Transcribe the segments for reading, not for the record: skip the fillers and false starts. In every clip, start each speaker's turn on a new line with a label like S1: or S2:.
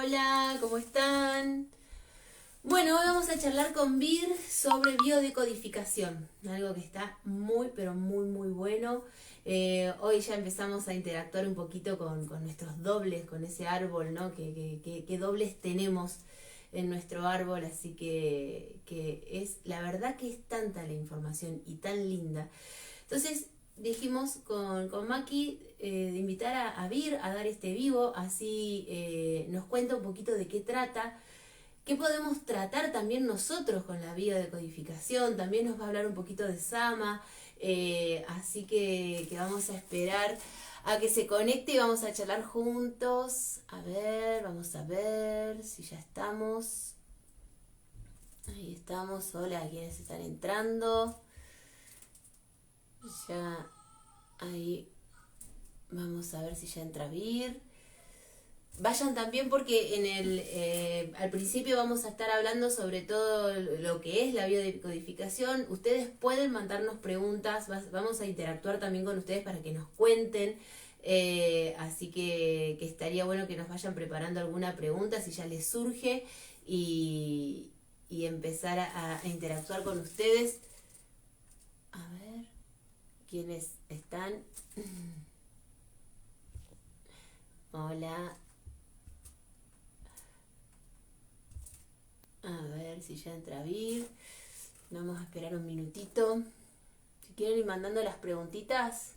S1: Hola, ¿cómo están? Bueno, hoy vamos a charlar con Vir sobre biodecodificación, algo que está muy, pero muy bueno. Hoy ya empezamos a interactuar un poquito con nuestros dobles, con ese árbol, ¿no? ¿Qué dobles tenemos en nuestro árbol? Así que es, la verdad que es tanta la información y tan linda. Entonces dijimos con Maki de invitar a Vir a dar este vivo, así nos cuenta un poquito de qué trata, qué podemos tratar también nosotros con la biodecodificación, también nos va a hablar un poquito de Sama, así que vamos a esperar a que se conecte y vamos a charlar juntos. A ver, vamos a ver si ya estamos. Ahí estamos, hola a quienes están entrando. Ya ahí vamos a ver si ya entra Vir. Vayan también porque al principio vamos a estar hablando sobre todo lo que es la biodecodificación. Ustedes pueden mandarnos preguntas, vamos a interactuar también con ustedes para que nos cuenten. Así que estaría bueno que nos vayan preparando alguna pregunta si ya les surge y, y empezar a interactuar con ustedes. A ver, ¿quiénes están? Hola. A ver si ya entra Vir. Vamos a esperar un minutito. Si quieren ir mandando las preguntitas,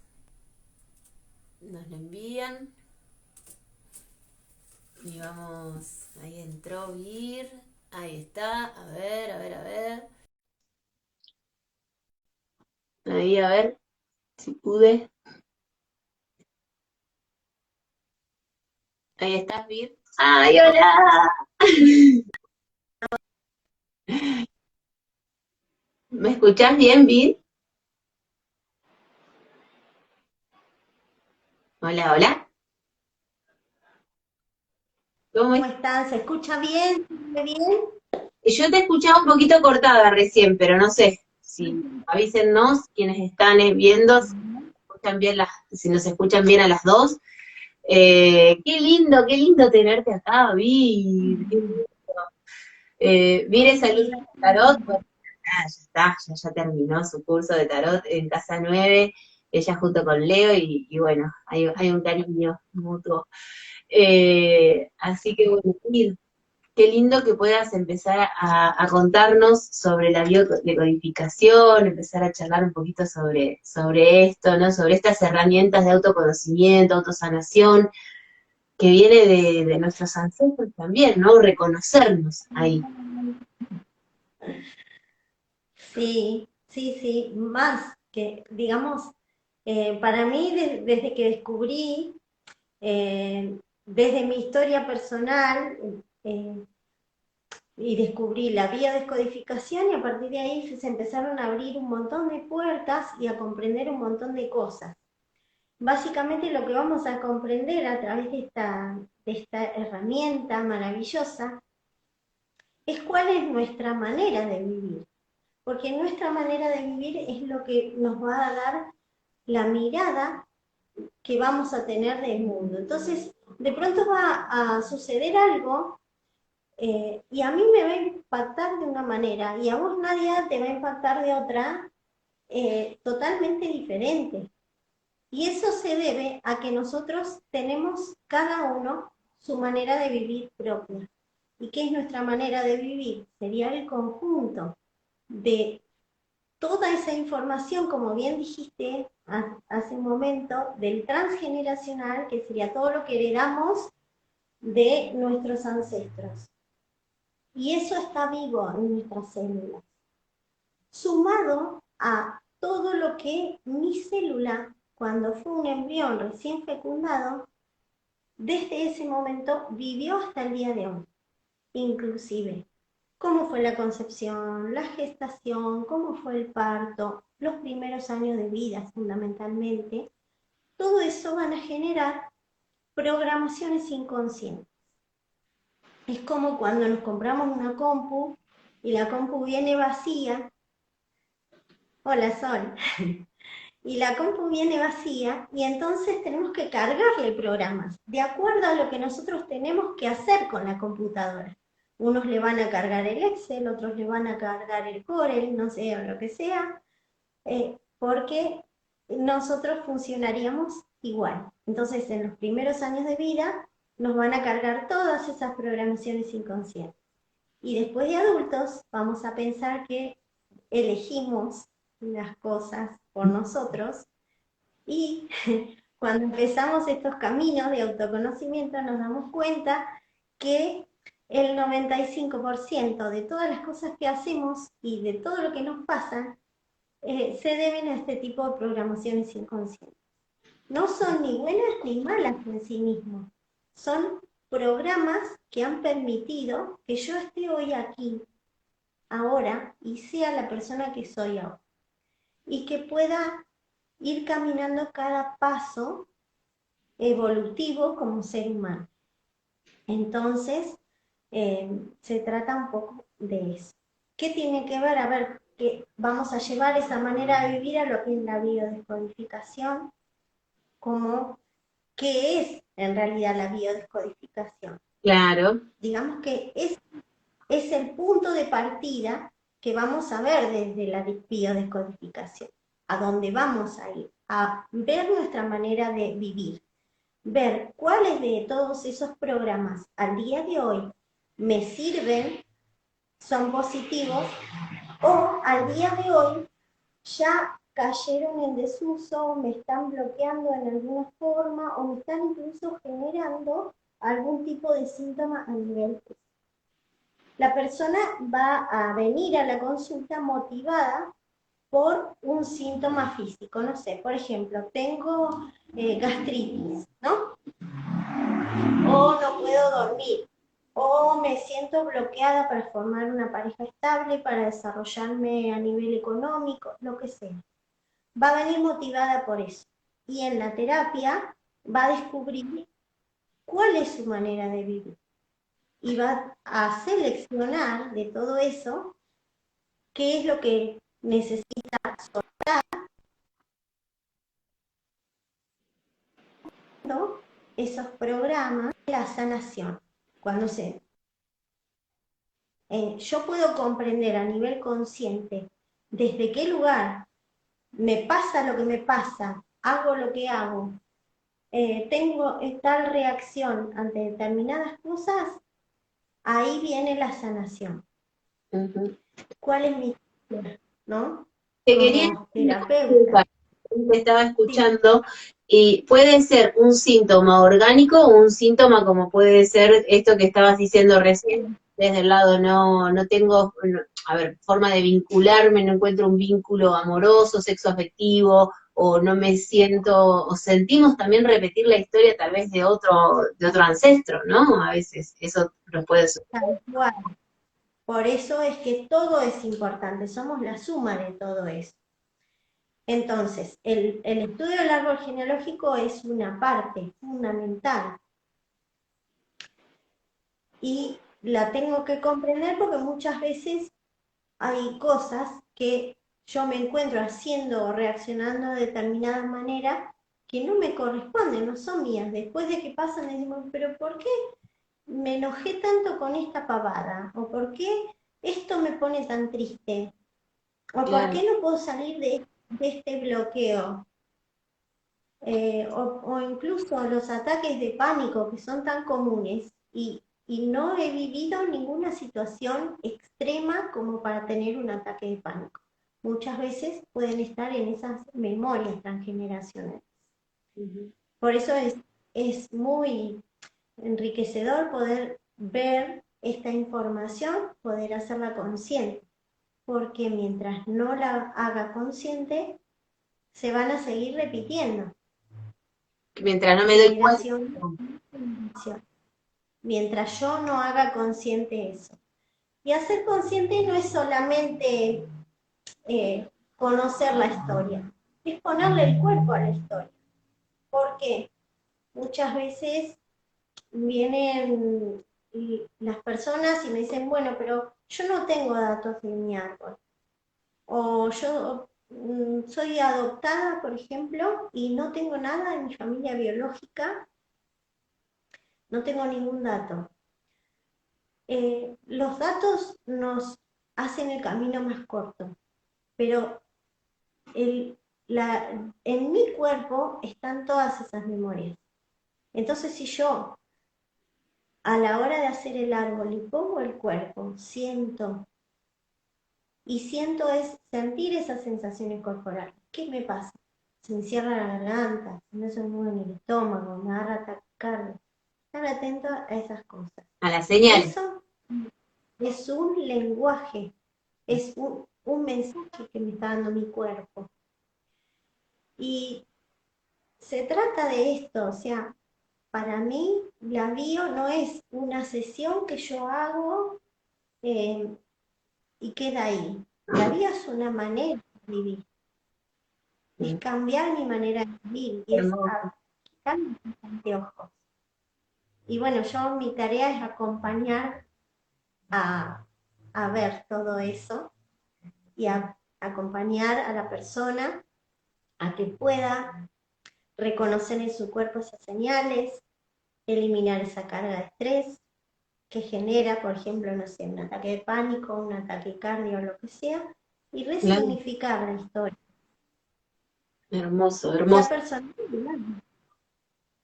S1: nos lo envían. Y vamos. Ahí entró Vir. Ahí está. A ver, a ver, a ver. Ahí, a ver si pude. Ahí estás, Vir. ¡Ay, hola! ¿Me escuchás bien, Vir? Hola, hola. ¿Cómo
S2: ¿Cómo
S1: es?
S2: están? ¿Se escucha bien? ¿Se ve bien?
S1: Yo te escuchaba un poquito cortada recién, pero no sé. Si avísennos quienes están viendo, escuchan bien si nos escuchan bien a las dos. Qué lindo tenerte acá, Vir. Vir es alumna
S2: Sí,
S1: de tarot, bueno, ya está, ya terminó su curso de tarot en Casa 9, ella junto con Leo, y bueno, hay un cariño mutuo. Así que bueno, Vir, qué lindo que puedas empezar a contarnos sobre la biodecodificación, empezar a charlar un poquito sobre esto, ¿no? Sobre estas herramientas de autoconocimiento, autosanación, que viene de nuestros ancestros también, ¿no? Reconocernos ahí.
S2: sí, más que, digamos, para mí desde que descubrí, desde mi historia personal, eh, y descubrí la biodescodificación y a partir de ahí se empezaron a abrir un montón de puertas y a comprender un montón de cosas. Básicamente lo que vamos a comprender a través de esta herramienta maravillosa es cuál es nuestra manera de vivir, porque nuestra manera de vivir es lo que nos va a dar la mirada que vamos a tener del mundo. Entonces, de pronto va a suceder algo y a mí me va a impactar de una manera y a vos, Nadia, te va a impactar de otra totalmente diferente. Y eso se debe a que nosotros tenemos cada uno su manera de vivir propia. ¿Y qué es nuestra manera de vivir? Sería el conjunto de toda esa información, como bien dijiste hace un momento, del transgeneracional, que sería todo lo que heredamos de nuestros ancestros. Y eso está vivo en nuestras células, sumado a todo lo que mi célula, cuando fue un embrión recién fecundado, desde ese momento vivió hasta el día de hoy, inclusive cómo fue la concepción, la gestación, cómo fue el parto, los primeros años de vida fundamentalmente. Todo eso van a generar programaciones inconscientes. Es como cuando nos compramos una compu y la compu viene vacía. Hola, Sol. y la compu viene vacía y entonces tenemos que cargarle programas de acuerdo a lo que nosotros tenemos que hacer con la computadora. Unos le van a cargar el Excel, otros le van a cargar el Corel, no sé, o lo que sea, porque nosotros funcionaríamos igual. Entonces, en los primeros años de vida nos van a cargar todas esas programaciones inconscientes. Y después de adultos vamos a pensar que elegimos las cosas por nosotros y cuando empezamos estos caminos de autoconocimiento nos damos cuenta que el 95% de todas las cosas que hacemos y de todo lo que nos pasa se deben a este tipo de programaciones inconscientes. No son ni buenas ni malas en sí mismos, son programas que han permitido que yo esté hoy aquí, ahora, y sea la persona que soy ahora. Y que pueda ir caminando cada paso evolutivo como ser humano. Entonces, se trata un poco de eso. ¿Qué tiene que ver? A ver, que vamos a llevar esa manera de vivir a lo que es la biodescodificación, como qué es en realidad la biodescodificación.
S1: Claro.
S2: Digamos que es el punto de partida que vamos a ver desde la biodescodificación, a dónde vamos a ir, a ver nuestra manera de vivir, ver cuáles de todos esos programas al día de hoy me sirven, son positivos, o al día de hoy ya cayeron en desuso, me están bloqueando en alguna forma o me están incluso generando algún tipo de síntoma a nivel físico. La persona va a venir a la consulta motivada por un síntoma físico, no sé, por ejemplo, tengo gastritis, ¿no? O no puedo dormir, o me siento bloqueada para formar una pareja estable, para desarrollarme a nivel económico, lo que sea. Va a venir motivada por eso. Y en la terapia va a descubrir cuál es su manera de vivir. Y va a seleccionar de todo eso qué es lo que necesita soltar, ¿no? Esos programas de la sanación. Cuando yo puedo comprender a nivel consciente desde qué lugar me pasa lo que me pasa, hago lo que hago, tengo tal reacción ante determinadas cosas, ahí viene la sanación.
S1: Uh-huh.
S2: ¿Cuál es mi historia? ¿No?
S1: Te quería
S2: Como terapeuta.
S1: te estaba
S2: Sí,
S1: escuchando y puede ser un síntoma orgánico o un síntoma como puede ser esto que estabas diciendo recién, desde el lado no tengo, a ver, forma de vincularme, no encuentro un vínculo amoroso, sexo afectivo, o no me siento, o sentimos también repetir la historia tal vez de otro ancestro, ¿no? A veces eso nos puede suceder.
S2: tal cual. Por eso es que todo es importante, somos la suma de todo eso. Entonces, el estudio del árbol genealógico es una parte fundamental y la tengo que comprender porque muchas veces hay cosas que yo me encuentro haciendo o reaccionando de determinada manera que no me corresponden, no son mías. Después de que pasan, decimos, pero ¿por qué me enojé tanto con esta pavada? ¿O por qué esto me pone tan triste? ¿O por
S1: Claro.
S2: qué no puedo salir de este bloqueo? O incluso los ataques de pánico que son tan comunes y no he vivido ninguna situación extrema como para tener un ataque de pánico. Muchas veces pueden estar en esas memorias transgeneracionales.
S1: Uh-huh.
S2: Por eso es muy enriquecedor poder ver esta información, poder hacerla consciente, porque mientras no la haga consciente, se van a seguir repitiendo
S1: Mientras no me doy cuenta.
S2: generación a generación, mientras yo no haga consciente eso. Y hacer consciente no es solamente conocer la historia, es ponerle el cuerpo a la historia. Porque muchas veces vienen las personas y me dicen, bueno, pero yo no tengo datos de mi árbol. O yo soy adoptada, por ejemplo, y no tengo nada en mi familia biológica, no tengo ningún dato. Los datos nos hacen el camino más corto, pero el, en mi cuerpo están todas esas memorias. Entonces, si yo a la hora de hacer el árbol y pongo el cuerpo, siento, y siento es sentir esas sensaciones corporales. ¿Qué me pasa? Se me cierra la garganta, se me hace un nudo en el estómago, me agarra taquicardia. Estar atento a esas cosas.
S1: A las señales.
S2: Eso es un lenguaje, es un mensaje que me está dando mi cuerpo. Y se trata de esto, o sea, para mí la bio no es una sesión que yo hago y queda ahí. La bio es una manera de vivir, es cambiar mi manera de vivir y es quitar mis anteojos. Y bueno, yo mi tarea es acompañar a, a ver todo eso y a acompañar a la persona a que pueda reconocer en su cuerpo esas señales, eliminar esa carga de estrés que genera, por ejemplo, no sé, un ataque de pánico, un ataque cardio o lo que sea, y
S1: Claro.
S2: resignificar la historia.
S1: Hermoso,
S2: Sea
S1: hermoso.
S2: personal,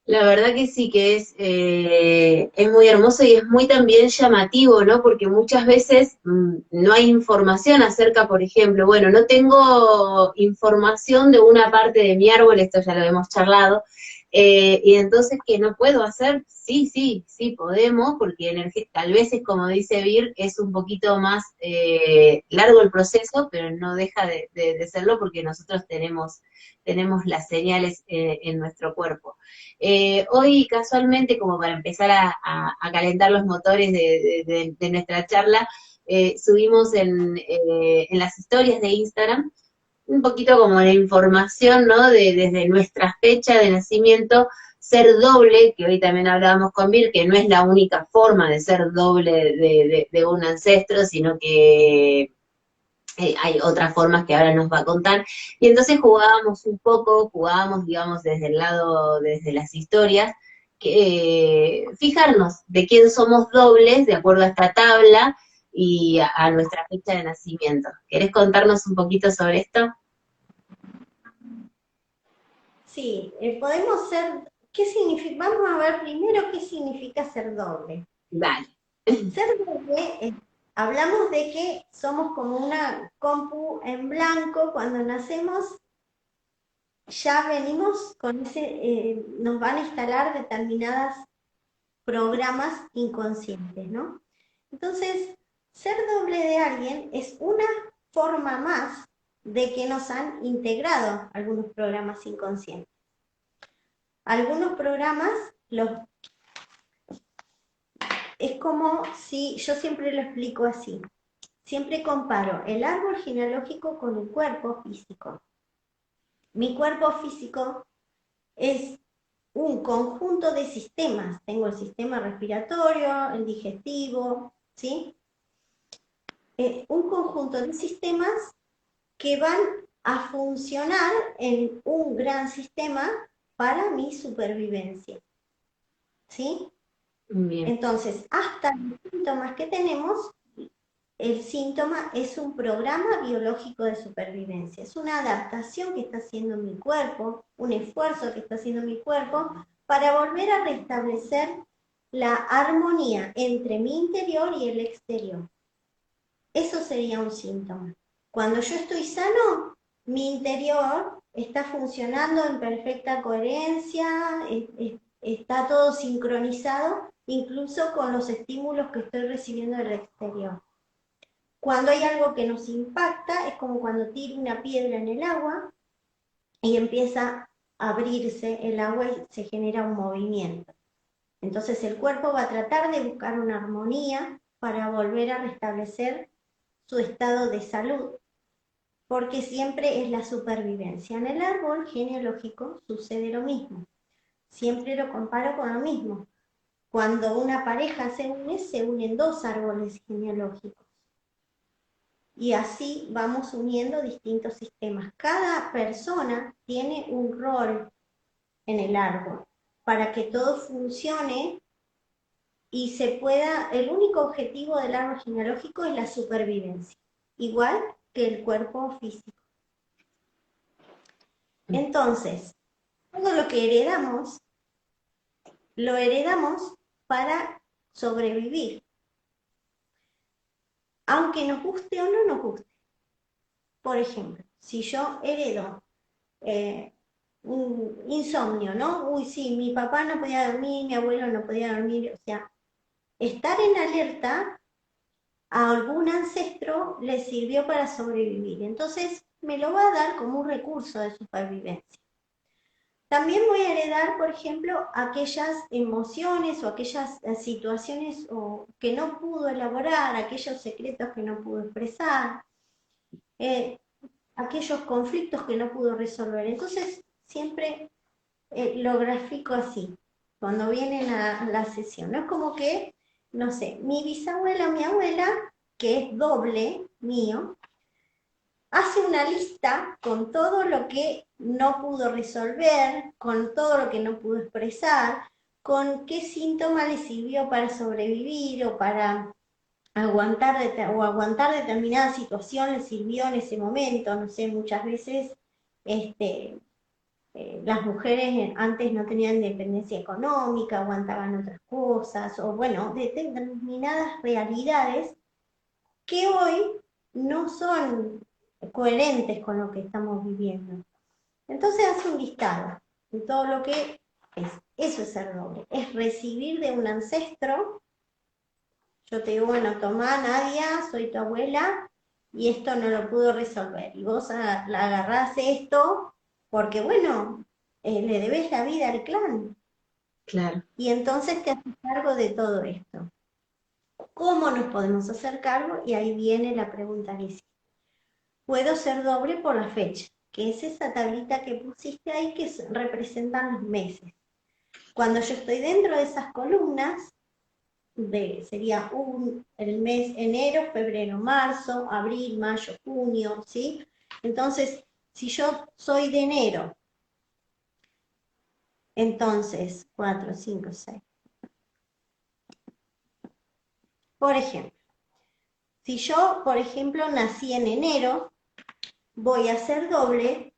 S1: La verdad que sí, que es muy hermoso y es muy también llamativo, ¿no? Porque muchas veces no hay información acerca, por ejemplo, bueno, no tengo información de una parte de mi árbol, esto ya lo hemos charlado, y entonces, ¿qué no puedo hacer? Sí, sí, sí podemos, porque tal vez es como dice Vir, es un poquito más largo el proceso, pero no deja de serlo porque nosotros tenemos las señales en nuestro cuerpo. Hoy casualmente, como para empezar a calentar los motores de nuestra charla, subimos en las historias de Instagram un poquito como la información, ¿no? Desde nuestra fecha de nacimiento, ser doble, que hoy también hablábamos con Vir, que no es la única forma de ser doble de un ancestro, sino que hay otras formas que ahora nos va a contar. Y entonces jugábamos un poco, jugábamos, digamos, desde el lado, desde las historias, fijarnos de quién somos dobles de acuerdo a esta tabla y a nuestra fecha de nacimiento. ¿Querés contarnos un poquito sobre esto?
S2: sí, podemos ser, ¿qué significa? Vamos a ver primero qué significa ser doble.
S1: Dale.
S2: Ser doble, hablamos de que somos como una compu en blanco, cuando nacemos ya venimos con ese, nos van a instalar determinadas programas inconscientes, ¿no? Entonces, ser doble de alguien es una forma más de que nos han integrado algunos programas inconscientes. Algunos programas los es como si, yo siempre lo explico así, siempre comparo el árbol genealógico con el cuerpo físico. Mi cuerpo físico es un conjunto de sistemas. Tengo el sistema respiratorio, el digestivo, ¿sí? Un conjunto de sistemas que van a funcionar en un gran sistema para mi supervivencia, ¿sí?
S1: Bien.
S2: Entonces, hasta los síntomas que tenemos, el síntoma es un programa biológico de supervivencia, es una adaptación que está haciendo mi cuerpo, un esfuerzo que está haciendo mi cuerpo para volver a restablecer la armonía entre mi interior y el exterior. Eso sería un síntoma. Cuando yo estoy sano, mi interior está funcionando en perfecta coherencia, está todo sincronizado, incluso con los estímulos que estoy recibiendo del exterior. Cuando hay algo que nos impacta, es como cuando tiro una piedra en el agua y empieza a abrirse el agua y se genera un movimiento. Entonces el cuerpo va a tratar de buscar una armonía para volver a restablecer su estado de salud, porque siempre es la supervivencia. En el árbol genealógico sucede lo mismo. Siempre lo comparo con lo mismo. Cuando una pareja se unen dos árboles genealógicos. Y así vamos uniendo distintos sistemas. Cada persona tiene un rol en el árbol para que todo funcione y se pueda, el único objetivo del árbol genealógico es la supervivencia, igual que el cuerpo físico. Entonces, todo lo que heredamos, lo heredamos para sobrevivir, aunque nos guste o no nos guste. Por ejemplo, si yo heredo un insomnio, ¿no? Uy, sí, mi papá no podía dormir, mi abuelo no podía dormir, o sea, estar en alerta a algún ancestro le sirvió para sobrevivir. Entonces, me lo va a dar como un recurso de supervivencia. También voy a heredar, por ejemplo, aquellas emociones o aquellas situaciones que no pudo elaborar, aquellos secretos que no pudo expresar, aquellos conflictos que no pudo resolver. Entonces, siempre lo grafico así, cuando vienen a la sesión. No es como que, no sé, mi bisabuela o mi abuela, que es doble mío, hace una lista con todo lo que no pudo resolver, con todo lo que no pudo expresar, con qué síntoma le sirvió para sobrevivir o para aguantar determinada situación le sirvió en ese momento. No sé, muchas veces las mujeres antes no tenían independencia económica, aguantaban otras cosas, o bueno, determinadas realidades que hoy no son coherentes con lo que estamos viviendo. Entonces hace un listado de todo lo que es. Eso es ser doble, es recibir de un ancestro. Yo te digo, bueno, tomá, Nadia, soy tu abuela, y esto no lo pudo resolver. Y vos la agarrás esto porque, bueno, le debes la vida al clan.
S1: Claro.
S2: Y entonces te haces cargo de todo esto. ¿Cómo nos podemos hacer cargo? Y ahí viene la pregunta que hiciste. Puedo ser doble por la fecha, que es esa tablita que pusiste ahí que representan los meses. Cuando yo estoy dentro de esas columnas, sería el mes enero, febrero, marzo, abril, mayo, junio, ¿sí? Entonces, si yo soy de enero, entonces 4, 5, 6. Por ejemplo, si yo, por ejemplo, nací en enero, voy a ser doble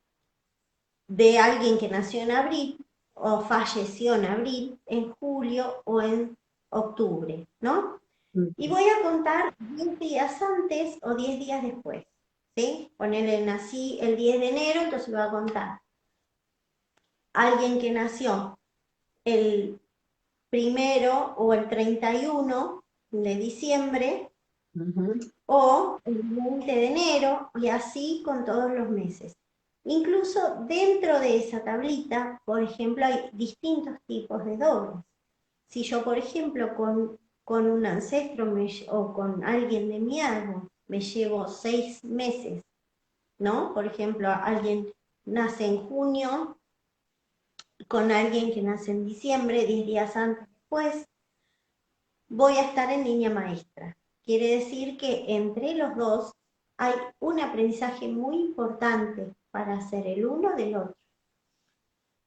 S2: de alguien que nació en abril o falleció en abril, en julio o en octubre, ¿no? Y voy a contar 10 días antes o 10 días después, ¿sí? Ponele, nací el 10 de enero, entonces voy a contar. Alguien que nació el 1 o el 31 de diciembre, o el 20 de enero, y así con todos los meses. Incluso dentro de esa tablita, por ejemplo, hay distintos tipos de dobles. Si yo, por ejemplo, con un ancestro o con alguien de mi árbol me llevo 6 meses, ¿no? Por ejemplo, alguien nace en junio con alguien que nace en diciembre, 10 días antes después, voy a estar en línea maestra. Quiere decir que entre los dos hay un aprendizaje muy importante para hacer el uno del otro.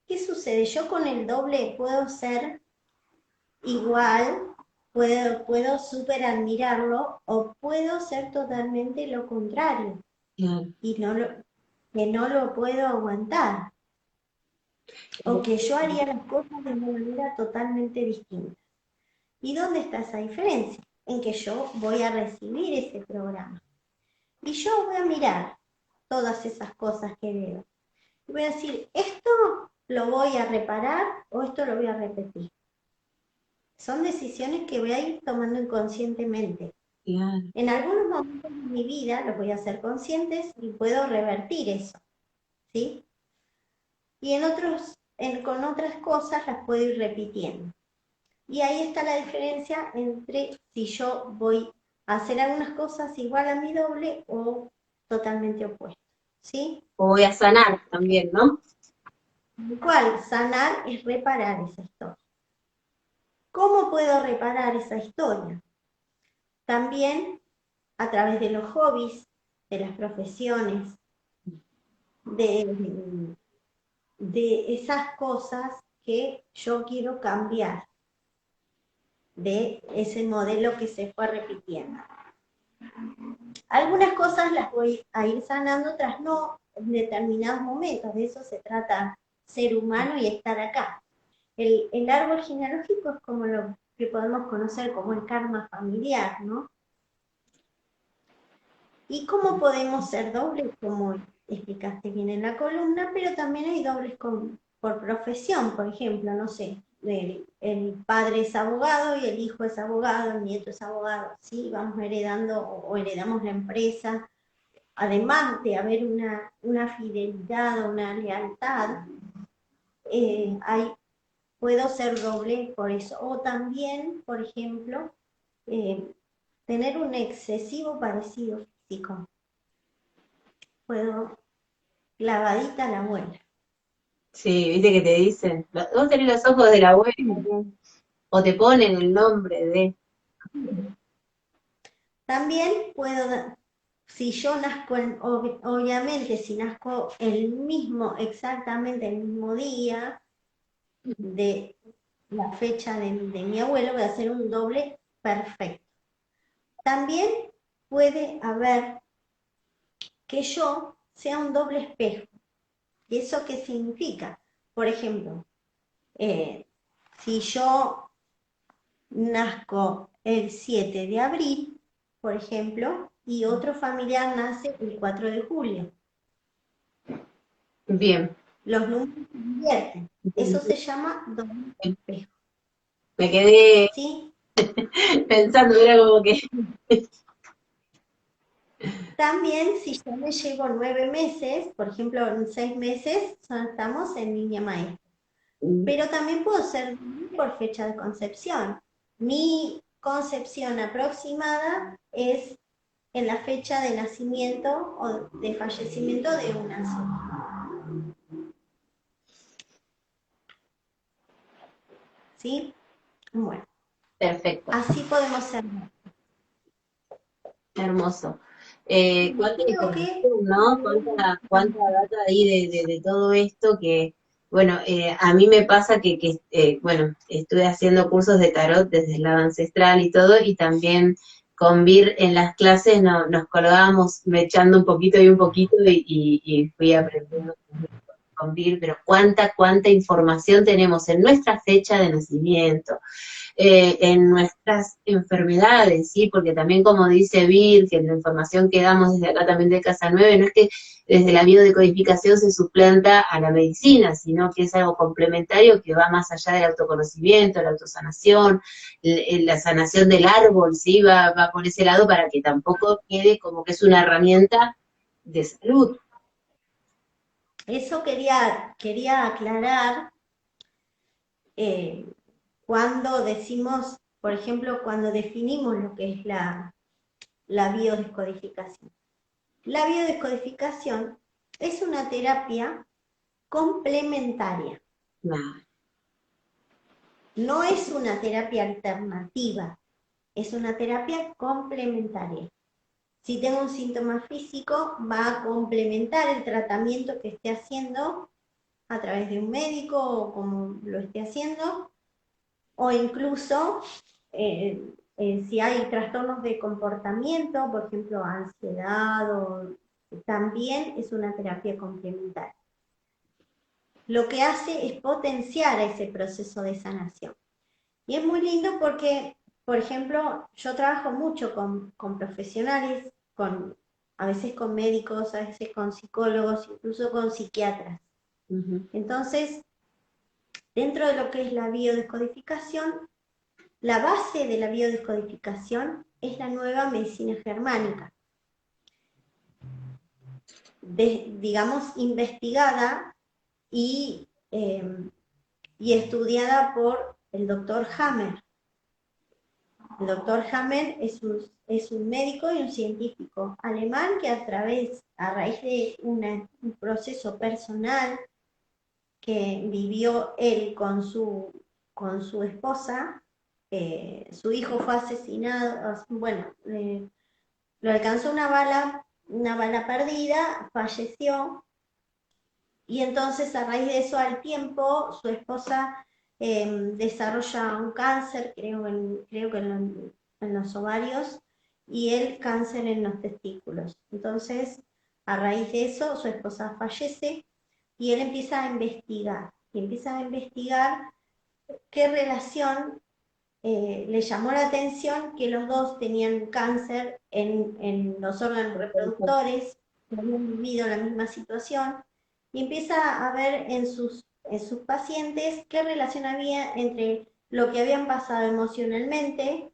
S2: ¿Qué sucede? Yo con el doble puedo ser igual, puedo súper admirarlo, o puedo ser totalmente lo contrario y que no lo puedo aguantar, o que yo haría las cosas de una manera totalmente distinta. ¿Y dónde está esa diferencia? En que yo voy a recibir ese programa. Y yo voy a mirar todas esas cosas que veo. Y voy a decir, esto lo voy a reparar o esto lo voy a repetir. Son decisiones que voy a ir tomando inconscientemente.
S1: Claro.
S2: En algunos momentos de mi vida los voy a hacer conscientes y puedo revertir eso, ¿sí? Y en otros, con otras cosas las puedo ir repitiendo. Y ahí está la diferencia entre si yo voy a hacer algunas cosas igual a mi doble o totalmente opuesto, ¿sí?
S1: O voy a sanar también, ¿no?
S2: Lo cual sanar es reparar esa historia. ¿Cómo puedo reparar esa historia? También a través de los hobbies, de las profesiones, de, de esas cosas que yo quiero cambiar, de ese modelo que se fue repitiendo. Algunas cosas las voy a ir sanando, otras no, en determinados momentos. De eso se trata ser humano y estar acá. El árbol genealógico es como lo que podemos conocer como el karma familiar, ¿no? ¿Y cómo podemos ser dobles? Como explicaste bien en la columna, pero también hay dobles por profesión, por ejemplo, no sé, el padre es abogado y el hijo es abogado, el nieto es abogado, ¿sí? Vamos heredando o heredamos la empresa. Además de haber una fidelidad, una lealtad, hay, puedo ser doble por eso. O también, por ejemplo, eh, tener un excesivo parecido físico. Puedo, clavadita a la abuela.
S1: Sí, viste que te dicen, vos tenés los ojos de la abuela, o te ponen el nombre de...
S2: También puedo, si yo nazco, obviamente, si nazco el mismo, exactamente el mismo día de la fecha de mi abuelo, voy a hacer un doble perfecto. También puede haber que yo sea un doble espejo. ¿Y eso qué significa? Por ejemplo, si yo nazco el 7 de abril, por ejemplo, y otro familiar nace el 4 de julio.
S1: Bien.
S2: Los números se invierten. Eso se llama doble espejo.
S1: Me quedé
S2: ¿Sí?
S1: pensando, era como que...
S2: También si yo me llevo 9 meses, por ejemplo, en 6 meses, estamos en línea maestra. Pero también puedo ser por fecha de concepción. Mi concepción aproximada es en la fecha de nacimiento o de fallecimiento de una sola. ¿Sí? Bueno,
S1: Perfecto,
S2: así podemos ser.
S1: hermoso. Cuánta
S2: Creo que
S1: información, ¿no? Cuánta data ahí de todo esto que, bueno, a mí me pasa que, bueno, estuve haciendo cursos de tarot desde el lado ancestral y todo, y también con Vir en las clases nos colgábamos echando un poquito y un poquito y fui aprendiendo con Vir, pero cuánta información tenemos en nuestra fecha de nacimiento, en nuestras enfermedades, ¿sí? Porque también como dice Vir, que la información que damos desde acá también de Casa 9, no es que desde la biodecodificación se suplanta a la medicina, sino que es algo complementario que va más allá del autoconocimiento, la autosanación, la sanación del árbol, ¿sí? Va por ese lado para que tampoco quede como que es una herramienta de salud.
S2: eso quería aclarar eh, cuando decimos, por ejemplo, cuando definimos lo que es la biodescodificación. La biodescodificación es una terapia complementaria.
S1: Nah.
S2: No es una terapia alternativa, es una terapia complementaria. Si tengo un síntoma físico, va a complementar el tratamiento que esté haciendo a través de un médico o como lo esté haciendo, o incluso si hay trastornos de comportamiento, por ejemplo, ansiedad, también es una terapia complementaria. Lo que hace es potenciar ese proceso de sanación. Y es muy lindo porque, por ejemplo, yo trabajo mucho con profesionales, a veces con médicos, a veces con psicólogos, incluso con psiquiatras. Entonces, dentro de lo que es la biodescodificación, la base de la biodescodificación es la nueva medicina germánica, digamos, investigada y estudiada por el doctor Hammer. El doctor Hammer es un médico y un científico alemán que a raíz de un proceso personal que vivió él con su esposa, su hijo fue asesinado, bueno, lo alcanzó una bala una bala perdida, falleció, y entonces a raíz de eso al tiempo su esposa desarrolla un cáncer, creo que en los ovarios, y él cáncer en los testículos. Entonces, a raíz de eso, su esposa fallece y él empieza a investigar. Y empieza a investigar qué relación le llamó la atención que los dos tenían cáncer en los órganos reproductores, que habían vivido la misma situación, y empieza a ver en sus pacientes qué relación había entre lo que habían pasado emocionalmente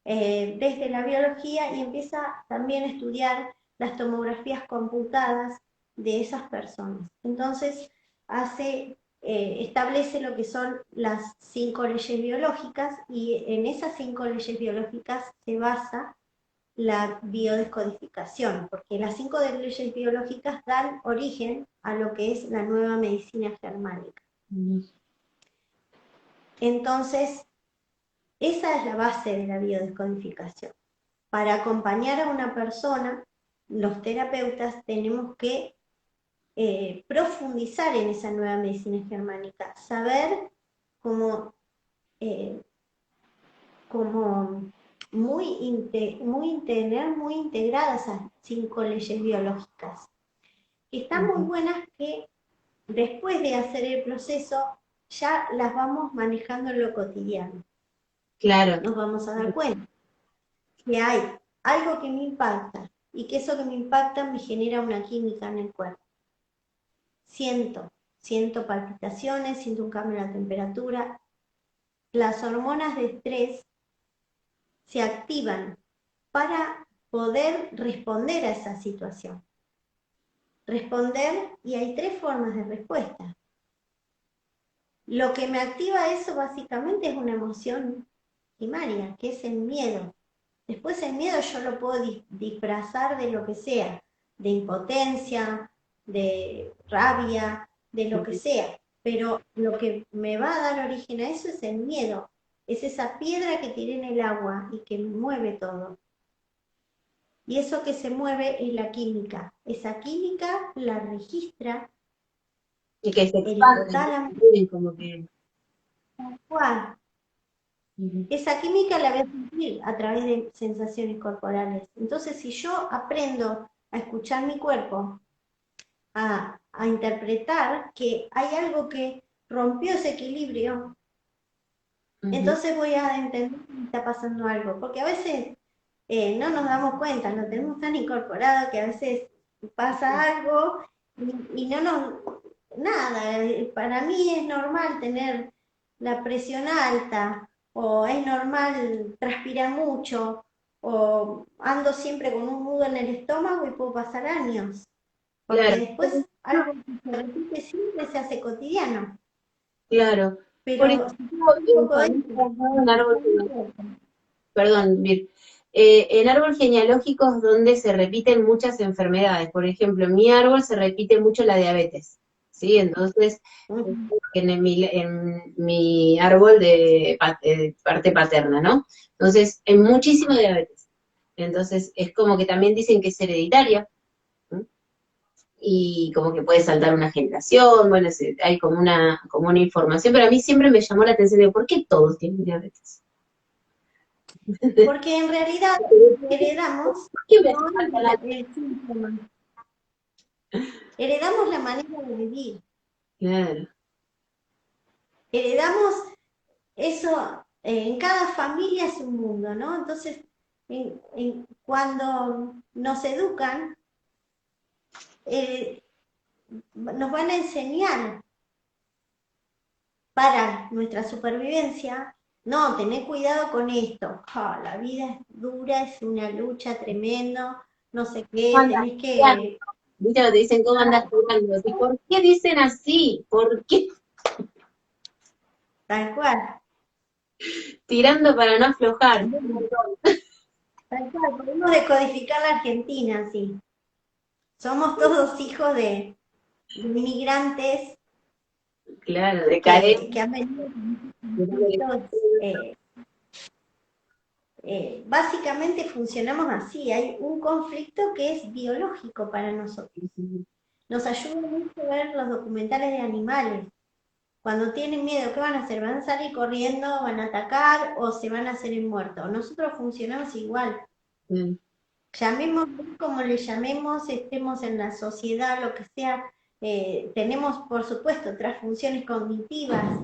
S2: desde la biología, y empieza también a estudiar las tomografías computadas de esas personas. Entonces, establece lo que son las 5 leyes biológicas, y en esas 5 leyes biológicas se basa la biodescodificación, porque las 5 leyes biológicas dan origen a lo que es la nueva medicina germánica. Entonces, esa es la base de la biodescodificación. Para acompañar a una persona, los terapeutas tenemos que profundizar en esa nueva medicina germánica, saber cómo, eh, tener muy integradas esas 5 leyes biológicas. Están muy buenas, que después de hacer el proceso ya las vamos manejando en lo cotidiano.
S1: Claro.
S2: Nos vamos a dar cuenta que hay algo que me impacta, y que eso que me impacta me genera una química en el cuerpo. Siento palpitaciones, siento un cambio en la temperatura. Las hormonas de estrés se activan para poder responder a esa situación. Responder, y hay 3 formas de respuesta. Lo que me activa eso básicamente es una emoción primaria, que es el miedo. Después el miedo yo lo puedo disfrazar de lo que sea, de impotencia, de rabia, de lo que sea, pero lo que me va a dar origen a eso es el miedo, es esa piedra que tiré en el agua y que mueve todo. Y eso que se mueve es la química. Esa química la registra
S1: Y que se
S2: el
S1: expanden,
S2: hipotálamo.
S1: como que...
S2: ¿Cuál? Esa química la voy a sentir a través de sensaciones corporales. Entonces, si yo aprendo a escuchar mi cuerpo, a interpretar que hay algo que rompió ese equilibrio, entonces voy a entender que está pasando algo. Porque a veces no nos damos cuenta, lo tenemos tan incorporado que a veces pasa algo y no nos... Nada, para mí es normal tener la presión alta, o es normal transpirar mucho, o ando siempre con un nudo en el estómago y puedo pasar años. Porque
S1: Claro,
S2: después algo que se repite siempre se hace cotidiano.
S1: claro. Por
S2: Pero
S1: ejemplo,
S2: si un
S1: en
S2: poco de
S1: familias, ¿no? En árbol,
S2: esto,
S1: perdón, Vir. En árbol genealógicos donde se repiten muchas enfermedades. Por ejemplo, en mi árbol se repite mucho la diabetes, ¿sí? Entonces, en mi árbol de parte paterna, ¿no? Entonces, hay muchísima diabetes. Entonces, es como que también dicen que es hereditaria, ¿no? Y como que puede saltar una generación, bueno, hay como una información, pero a mí siempre me llamó la atención, digo, ¿por qué todos tienen diabetes?
S2: porque en realidad heredamos
S1: ¿Por qué me
S2: no
S1: falta la...
S2: el síntoma, heredamos la manera de vivir,
S1: Claro,
S2: heredamos eso, en cada familia es un mundo, ¿no? Entonces, cuando nos educan, eh, nos van a enseñar para nuestra supervivencia, no, tener cuidado con esto. La vida es dura, es una lucha tremendo, no sé
S1: ¿cómo
S2: qué,
S1: andas
S2: tenés
S1: peleando?
S2: que...
S1: ¿Viste? Te dicen, ¿cómo andas peleando? ¿Y por qué dicen así? ¿Por qué
S2: Tal cual,
S1: tirando para no aflojar?
S2: tal cual, podemos decodificar la Argentina, sí. Somos todos hijos de inmigrantes
S1: Claro, de carencia.
S2: que han venido con distintos, eh, básicamente funcionamos así, hay un conflicto que es biológico para nosotros. Nos ayuda mucho ver los documentales de animales. Cuando tienen miedo, ¿qué van a hacer? ¿Van a salir corriendo, van a atacar o se van a hacer el muerto? Nosotros funcionamos igual.
S1: Mm.
S2: Llamemos como le llamemos, estemos en la sociedad, lo que sea, tenemos por supuesto otras funciones cognitivas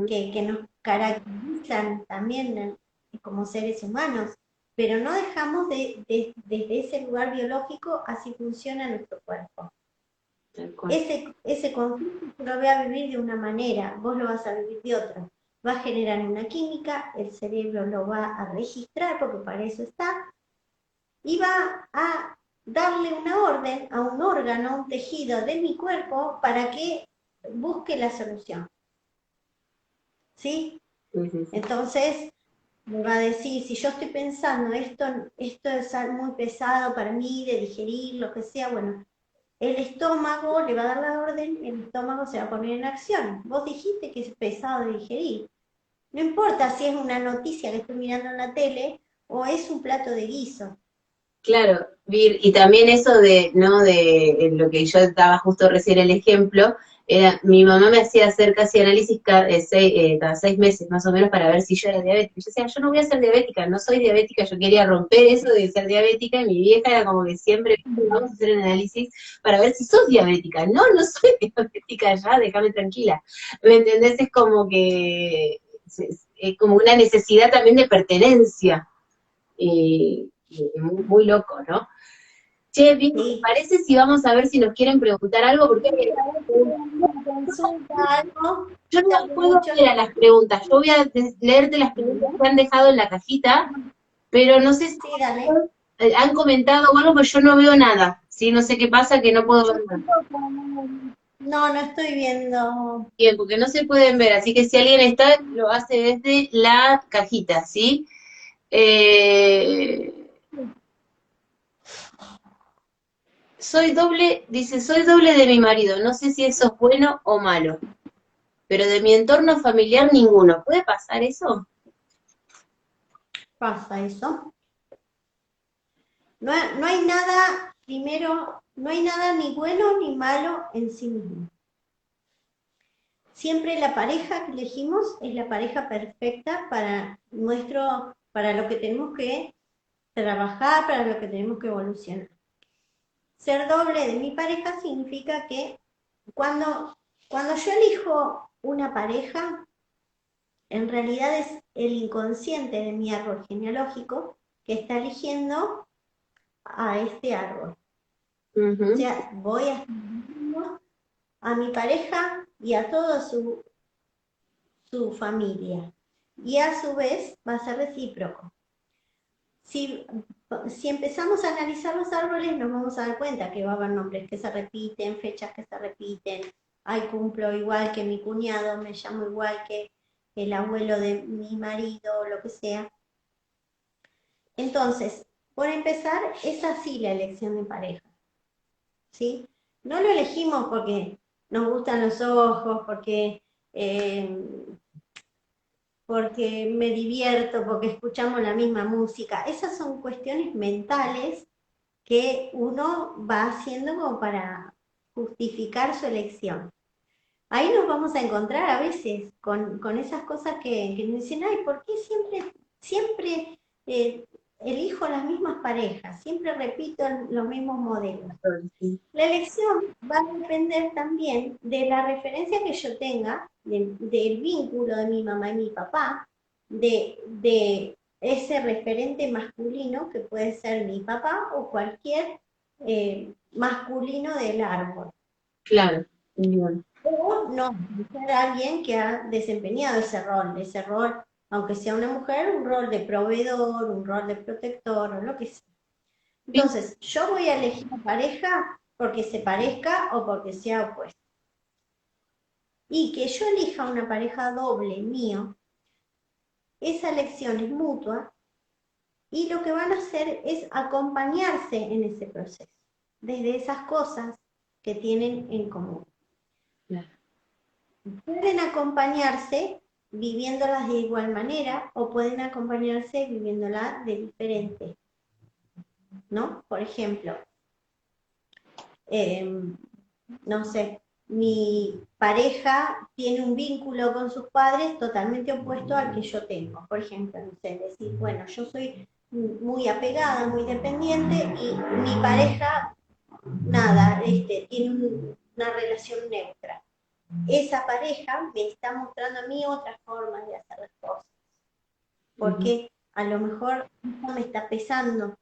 S2: que nos caracterizan también como seres humanos, pero no dejamos desde ese lugar biológico, así funciona nuestro cuerpo. Ese conflicto lo voy a vivir de una manera, vos lo vas a vivir de otra. Va a generar una química, el cerebro lo va a registrar porque para eso está, y va a darle una orden a un órgano, un tejido de mi cuerpo para que busque la solución. ¿Sí? Entonces, me va a decir, si yo estoy pensando, esto es muy pesado para mí de digerir, lo que sea, bueno, el estómago le va a dar la orden, el estómago se va a poner en acción. Vos dijiste que es pesado de digerir. No importa si es una noticia que estoy mirando en la tele o es un plato de guiso.
S1: Claro, Vir, y también eso de, ¿no? De lo que yo estaba justo recién el ejemplo, era, mi mamá me hacía hacer casi análisis cada 6 meses más o menos para ver si yo era diabética. Yo decía, yo no voy a ser diabética, no soy diabética, yo quería romper eso de ser diabética, y mi vieja era como que siempre, vamos a hacer un análisis para ver si sos diabética. No, no soy diabética ya, déjame tranquila. ¿Me entendés? Es como que, es como una necesidad también de pertenencia. Muy, muy loco, ¿no? Che, bien, ¿te
S2: Sí.
S1: parece si vamos a ver si nos quieren preguntar algo? Porque
S2: Consulta algo,
S1: yo no
S2: tarde
S1: puedo
S2: mucho.
S1: ver a las preguntas. Yo voy a leerte las preguntas que han dejado en la cajita, pero no sé si
S2: Sí, dale.
S1: han comentado o algo, pero yo no veo nada. Sí, no sé qué pasa, que no puedo ver nada.
S2: No, no estoy viendo.
S1: Bien, porque no se pueden ver, así que si alguien está, lo hace desde la cajita, ¿sí? Eh, soy doble de mi marido, no sé si eso es bueno o malo, pero de mi entorno familiar ninguno. ¿Puede pasar eso?
S2: Pasa eso. No hay nada, primero, no hay nada ni bueno ni malo en sí mismo. Siempre la pareja que elegimos es la pareja perfecta para lo que tenemos que trabajar, para lo que tenemos que evolucionar. Ser doble de mi pareja significa que cuando, cuando yo elijo una pareja, en realidad es el inconsciente de mi árbol genealógico que está eligiendo a este árbol. O sea, voy a mi pareja y a toda su familia. Y a su vez va a ser recíproco. Si, si empezamos a analizar los árboles, nos vamos a dar cuenta que va a haber nombres que se repiten, fechas que se repiten. Ay, cumplo igual que mi cuñado, me llamo igual que el abuelo de mi marido, lo que sea. Entonces, por empezar, es así la elección de pareja, ¿sí? No lo elegimos porque nos gustan los ojos, eh, porque me divierto, porque escuchamos la misma música. Esas son cuestiones mentales que uno va haciendo como para justificar su elección. Ahí nos vamos a encontrar a veces con esas cosas que nos dicen, ay, ¿por qué siempre elijo las mismas parejas? Siempre repito los mismos modelos. La elección va a depender también de la referencia que yo tenga, del vínculo de mi mamá y mi papá, de ese referente masculino que puede ser mi papá o cualquier masculino del árbol.
S1: Claro, bien.
S2: O no, ser alguien que ha desempeñado ese rol, aunque sea una mujer, un rol de proveedor, un rol de protector o lo que sea. Entonces, yo voy a elegir una pareja porque se parezca o porque sea opuesto. Y que yo elija una pareja doble mío, esa elección es mutua y lo que van a hacer es acompañarse en ese proceso, desde esas cosas que tienen en común.
S1: Claro.
S2: Pueden acompañarse viviéndolas de igual manera o pueden acompañarse viviéndolas de diferente, ¿no? Por ejemplo, eh, no sé, mi pareja tiene un vínculo con sus padres totalmente opuesto al que yo tengo. Por ejemplo, no sé, decir, bueno, yo soy muy apegada, muy dependiente y mi pareja, nada, tiene una relación neutra. Esa pareja me está mostrando a mí otras formas de hacer las cosas, porque a lo mejor no me está pesando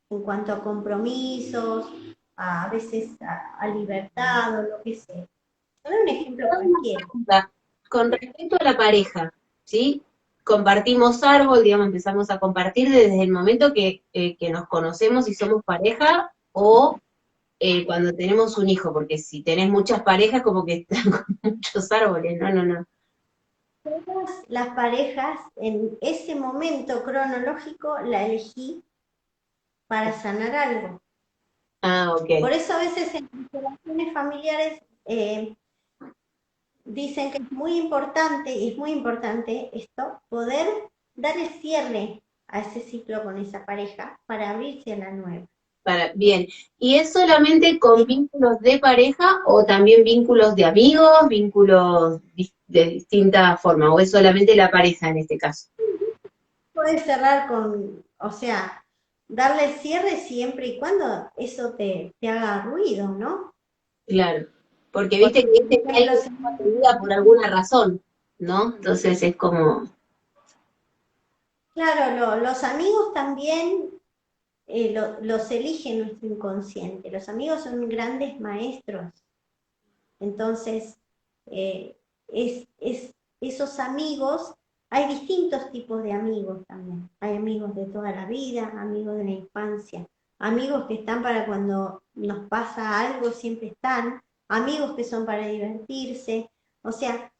S2: en cuanto a compromisos, a veces a libertad o lo que sea. Solo un ejemplo cualquiera.
S1: Con respecto a la pareja, ¿sí? Compartimos árbol, digamos, empezamos a compartir desde el momento que nos conocemos y somos pareja o cuando tenemos un hijo, porque si tenés muchas parejas como que están con muchos árboles, no, no, no.
S2: Todas las parejas en ese momento cronológico la elegí para sanar algo.
S1: Ah, ok.
S2: Por eso a veces en relaciones familiares dicen que es muy importante esto, poder dar el cierre a ese ciclo con esa pareja para abrirse a la nueva.
S1: Bien. ¿Y es solamente con vínculos de pareja o también vínculos de amigos, vínculos de distinta forma? ¿O es solamente la pareja en este caso?
S2: Puedes cerrar con, o sea, darle el cierre siempre y cuando eso te haga ruido, ¿no?
S1: Claro. Porque viste
S2: Porque,
S1: que
S2: por
S1: dice que
S2: ejemplo,
S1: alguien toma tu vida por alguna razón, ¿no? Entonces es como,
S2: claro, los amigos también los elige nuestro inconsciente. Los amigos son grandes maestros. Entonces, eh, esos amigos, hay distintos tipos de amigos también. Hay amigos de toda la vida, amigos de la infancia, amigos que están para cuando nos pasa algo, siempre están, amigos que son para divertirse. O sea,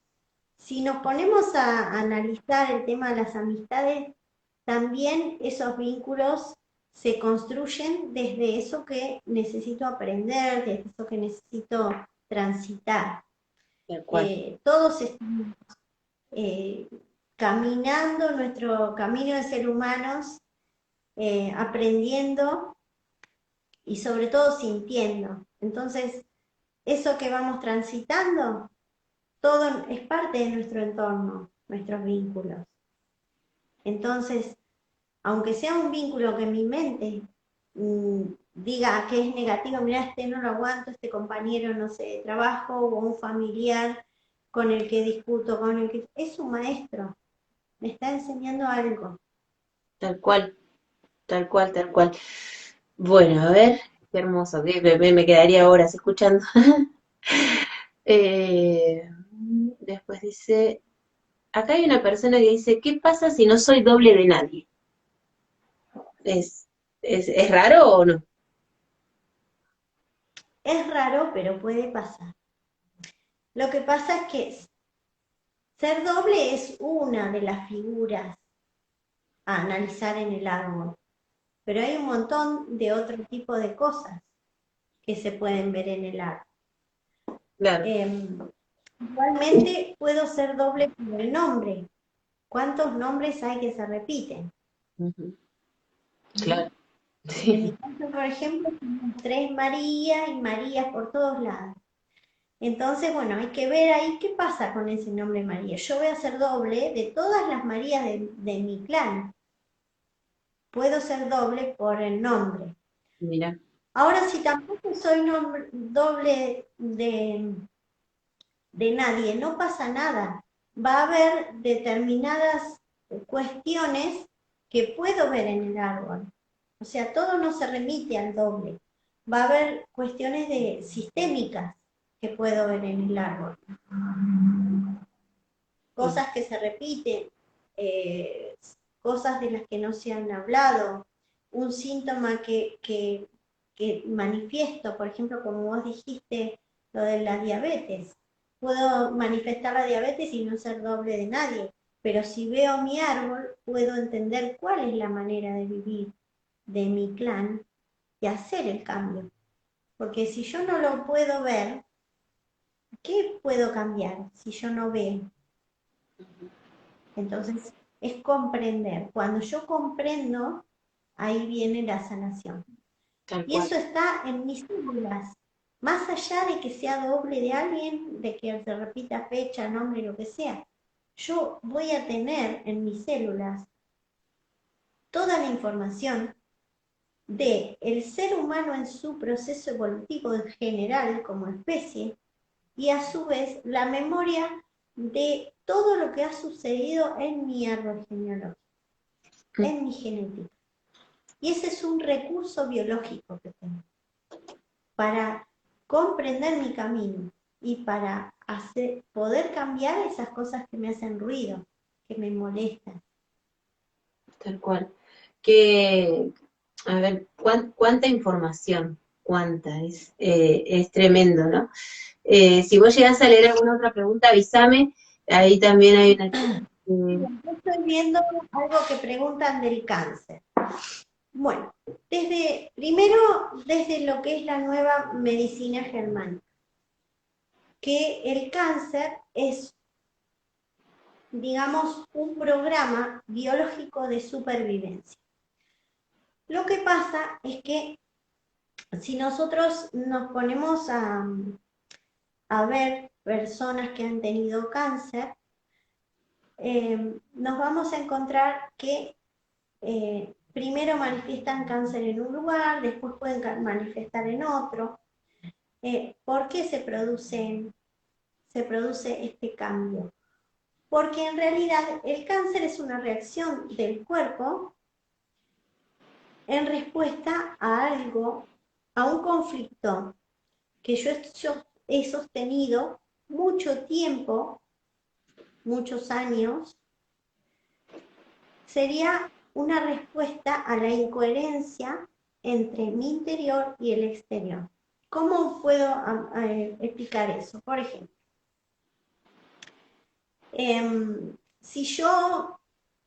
S2: si nos ponemos a analizar el tema de las amistades, también esos vínculos se construyen desde eso que necesito aprender, desde eso que necesito transitar.
S1: tal cual.
S2: Todos estamos eh, caminando nuestro camino de ser humanos, aprendiendo y sobre todo sintiendo. Entonces, eso que vamos transitando, todo es parte de nuestro entorno, nuestros vínculos. Entonces, aunque sea un vínculo que en mi mente diga que es negativo, mira, este no lo aguanto, este compañero, no sé, de trabajo o un familiar con el que discuto, con el que es un maestro, me está enseñando algo.
S1: Tal cual, tal cual, tal cual. Bueno, a ver, qué hermoso, me quedaría horas escuchando. Eh, después dice, acá hay una persona que dice, ¿qué pasa si no soy doble de nadie? ¿Es, es raro o no?
S2: Es raro, pero puede pasar. Lo que pasa es que ser doble es una de las figuras a analizar en el árbol, pero hay un montón de otro tipo de cosas que se pueden ver en el árbol.
S1: Claro.
S2: Igualmente puedo ser doble por el nombre. ¿Cuántos nombres hay que se repiten?
S1: Ujú. Claro.
S2: En mi
S1: Sí.
S2: caso, por ejemplo, tenemos tres Marías y Marías por todos lados. Entonces, bueno, hay que ver ahí qué pasa con ese nombre María. Yo voy a ser doble de todas las Marías de mi clan. Puedo ser doble por el nombre.
S1: Mira.
S2: Ahora, si tampoco soy doble de nadie, no pasa nada. Va a haber determinadas cuestiones que puedo ver en el árbol. O sea, todo no se remite al doble. Va a haber cuestiones sistémicas que puedo ver en el árbol. Cosas que se repiten, eh, cosas de las que no se han hablado, un síntoma que manifiesto, por ejemplo, como vos dijiste, lo de la diabetes. Puedo manifestar la diabetes y no ser doble de nadie, pero si veo mi árbol, puedo entender cuál es la manera de vivir de mi clan y hacer el cambio. Porque si yo no lo puedo ver, ¿qué puedo cambiar si yo no veo? Entonces, es comprender. Cuando yo comprendo, ahí viene la sanación.
S1: Tal
S2: Y
S1: cual.
S2: eso está en mis células. Más allá de que sea doble de alguien, de que se repita fecha, nombre, lo que sea, yo voy a tener en mis células toda la información de el ser humano en su proceso evolutivo en general como especie y a su vez la memoria de todo lo que ha sucedido en mi árbol genealógico, en mi genética. Y ese es un recurso biológico que tengo para comprender mi camino y para poder cambiar esas cosas que me hacen ruido, que me molestan.
S1: Tal cual. Que, a ver, cuánta información, cuánta, es tremendo, ¿no? Si vos llegás a leer alguna otra pregunta, avísame, ahí también hay una chica.
S2: Yo estoy viendo algo que preguntan del cáncer. Bueno, desde lo que es la nueva medicina germánica, que el cáncer es, digamos, un programa biológico de supervivencia. Lo que pasa es que si nosotros nos ponemos a ver personas que han tenido cáncer, nos vamos a encontrar que primero manifiestan cáncer en un lugar, después pueden manifestar en otro. ¿Por qué se produce este cambio? Porque en realidad el cáncer es una reacción del cuerpo en respuesta a algo, a un conflicto que yo he sostenido mucho tiempo, muchos años, sería una respuesta a la incoherencia entre mi interior y el exterior. ¿Cómo puedo explicar eso? Por ejemplo, si yo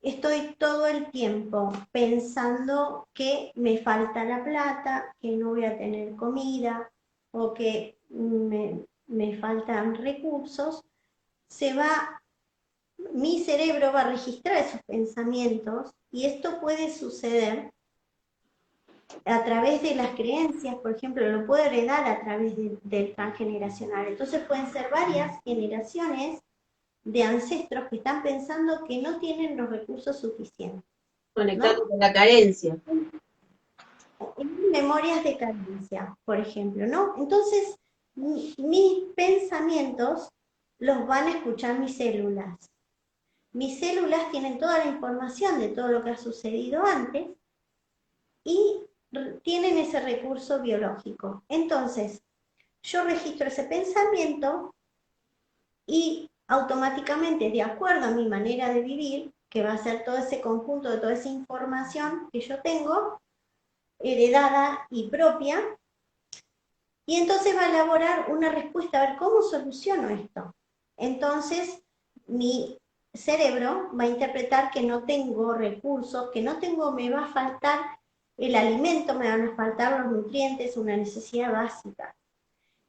S2: estoy todo el tiempo pensando que me falta la plata, que no voy a tener comida o que me faltan recursos, mi cerebro va a registrar esos pensamientos y esto puede suceder a través de las creencias, por ejemplo, lo puedo heredar a través del transgeneracional. Entonces pueden ser varias generaciones de ancestros que están pensando que no tienen los recursos suficientes,
S1: Conectando
S2: ¿no?
S1: con la carencia.
S2: En memorias de carencia, por ejemplo, ¿no? Entonces, mis pensamientos los van a escuchar mis células. Mis células tienen toda la información de todo lo que ha sucedido antes y tienen ese recurso biológico. Entonces, yo registro ese pensamiento y automáticamente, de acuerdo a mi manera de vivir, que va a ser todo ese conjunto de toda esa información que yo tengo, heredada y propia, y entonces va a elaborar una respuesta a ver cómo soluciono esto. Entonces, mi cerebro va a interpretar que no tengo recursos, que no tengo, me va a faltar el alimento, me van a faltar los nutrientes, una necesidad básica.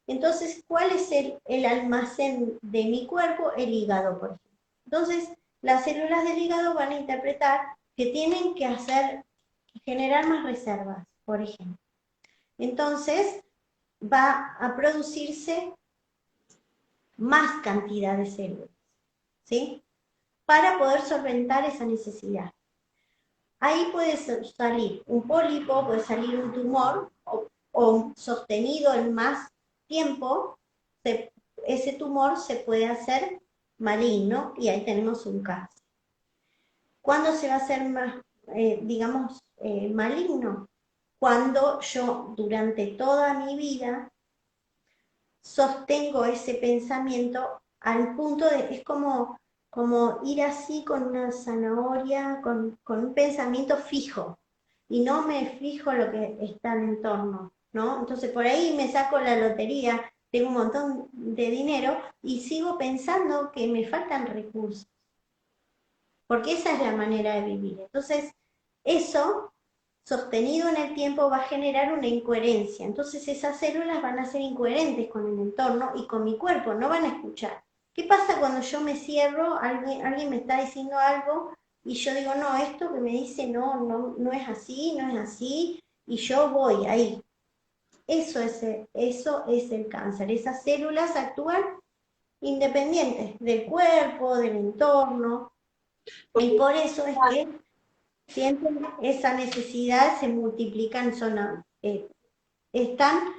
S2: Entonces, ¿cuál es el almacén de mi cuerpo? El hígado, por ejemplo. Entonces, las células del hígado van a interpretar que tienen que generar más reservas, por ejemplo. Entonces, va a producirse más cantidad de células, ¿sí? Para poder solventar esa necesidad. Ahí puede salir un pólipo, puede salir un tumor, o sostenido en más tiempo, ese tumor se puede hacer maligno y ahí tenemos un cáncer. ¿Cuándo se va a hacer más, digamos, maligno? Cuando yo durante toda mi vida sostengo ese pensamiento al punto de, es como ir así con una zanahoria, con un pensamiento fijo, y no me fijo lo que está en el entorno, ¿no? Entonces por ahí me saco la lotería, tengo un montón de dinero y sigo pensando que me faltan recursos, porque esa es la manera de vivir. Entonces, eso sostenido en el tiempo va a generar una incoherencia. Entonces esas células van a ser incoherentes con el entorno y con mi cuerpo, no van a escuchar. ¿Qué pasa cuando yo me cierro, alguien me está diciendo algo y yo digo, no, esto que me dice no es así, no es así, y yo voy ahí? Eso es el cáncer. Esas células actúan independientes del cuerpo, del entorno, y
S1: Porque
S2: por eso es que sienten esa necesidad, se multiplican, están,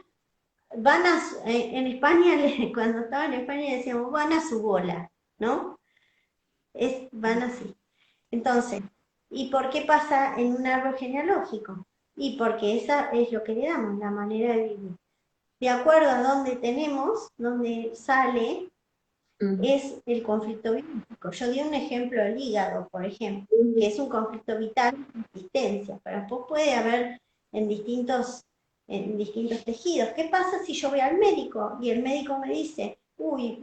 S2: en España, cuando estaba en España decíamos, van a su bola, ¿no? Van así. Entonces, ¿y por qué pasa en un árbol genealógico? Y porque esa es lo que le damos, la manera de vivir. De acuerdo a donde tenemos, donde sale,
S1: ujú,
S2: es el conflicto biológico. Yo di un ejemplo del hígado, por ejemplo, que
S1: ujú,
S2: es un conflicto vital de existencia, pero después puede haber en distintos tejidos. ¿Qué pasa si yo voy al médico y el médico me dice, uy,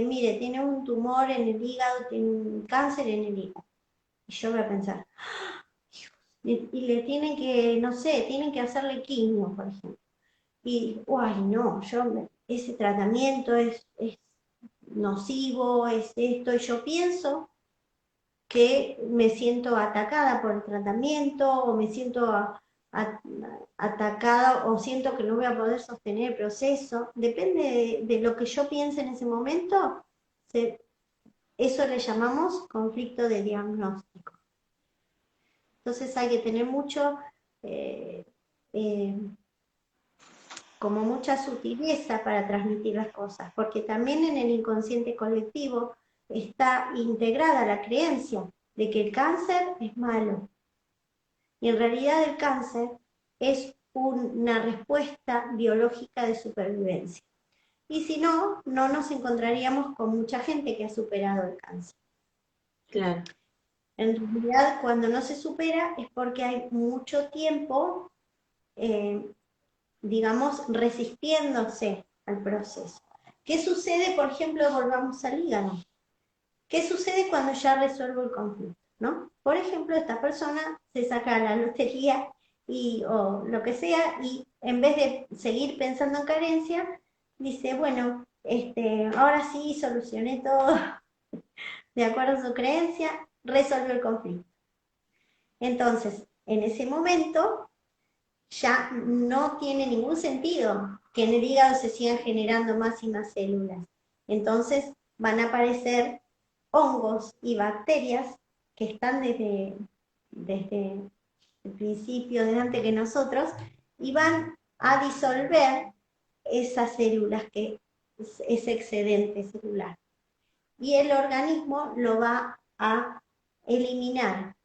S2: mire, tiene un tumor en el hígado, tiene un cáncer en el hígado? Y yo voy a pensar, y le tienen que, no sé, tienen que hacerle quimio, por ejemplo. Y, ay, no, ese tratamiento es nocivo, es esto, y yo pienso que me siento atacada por el tratamiento o me siento a- atacada o siento que no voy a poder sostener el proceso. Depende de lo que yo piense en ese momento, se- eso le llamamos conflicto de diagnóstico. Entonces hay que tener eh, eh, como mucha sutileza para transmitir las cosas, porque también en el inconsciente colectivo está integrada la creencia de que el cáncer es malo. Y en realidad el cáncer es una respuesta biológica de supervivencia. Y si no, no nos encontraríamos con mucha gente que ha superado el cáncer.
S1: claro.
S2: En realidad, cuando no se supera es porque hay mucho tiempo, eh, digamos, resistiéndose al proceso. ¿Qué sucede, por ejemplo, volvamos al hígado? ¿Qué sucede cuando ya resuelvo el conflicto? ¿No? Por ejemplo, esta persona se saca la lotería o lo que sea y en vez de seguir pensando en carencia, dice, bueno, ahora sí solucioné todo de acuerdo a su creencia, resolvió el conflicto. Entonces, en ese momento ya no tiene ningún sentido que en el hígado se sigan generando más y más células. Entonces van a aparecer hongos y bacterias que están desde el principio, desde antes que nosotros, y van a disolver esas células, ese excedente celular. Y el organismo lo va a eliminar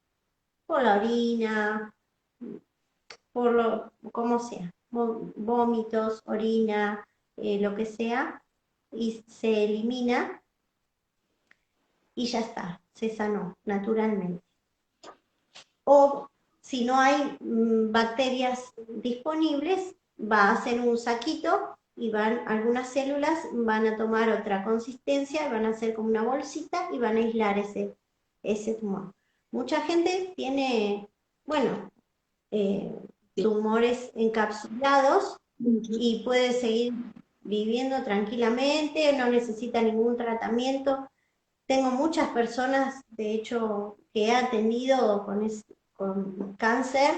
S2: por la orina, como sea, vómitos, orina, lo que sea, y se elimina y ya está, se sanó naturalmente. O si no hay bacterias disponibles, va a hacer un saquito y algunas células van a tomar otra consistencia, van a hacer como una bolsita y van a aislar ese tumor. Mucha gente tiene, bueno, eh,
S1: Sí.
S2: tumores encapsulados
S1: Ujú.
S2: y puede seguir viviendo tranquilamente, no necesita ningún tratamiento. Tengo muchas personas, de hecho, que he atendido con cáncer